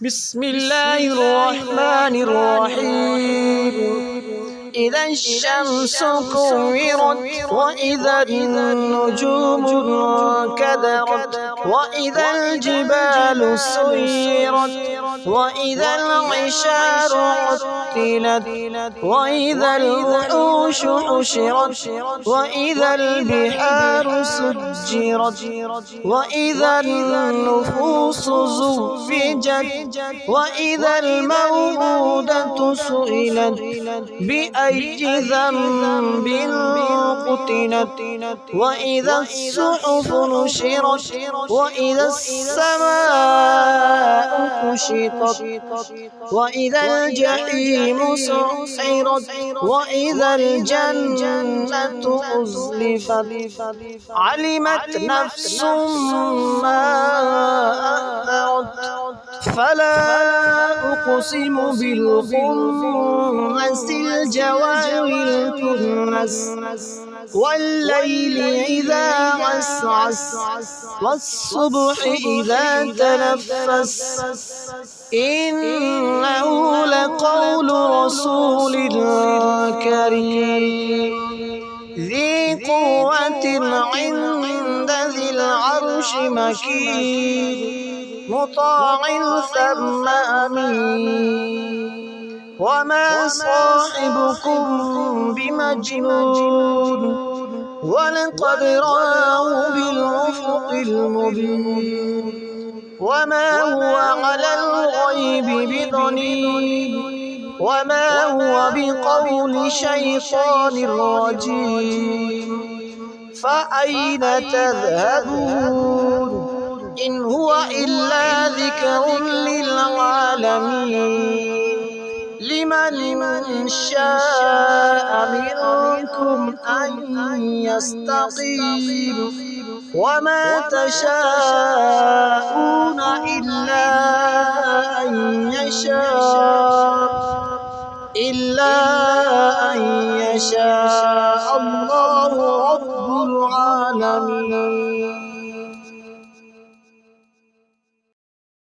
بسم الله الرحمن الرحيم. إذا الشمس كورت وإذا النجوم انكدرت وإذا الجبال سيرت وإذا العشار عطلت وإذا الوحوش حشرت وإذا البحار سجرت وإذا النفوس زوجت وإذا الموءودة سئلت بأي ذنب قتلت وإذا الصحف نشرت وإذا السماء كشطت وإذا الجحيم سعرت وإذا الجنة أزلفت علمت نفس ما أحضرت فلا أقسم بالخنس الجوار الكنس والليل إذا عسعس والصبح إذا تنفس إنه لقول رسول كريم ذي قوة عند ذي العرش مكين مطاع ثم أمين وما صاحبكم بمجنون ولقد رآه بالأفق المبين وما هو على الغيب بضنين وما هو بقول شيطان رجيم فأين تذهبون إن هو إلا ذكر للعالمين لمن شاء منكم أن يستقيم وما تشاءون إلا أن يشاء الله رب العالمين.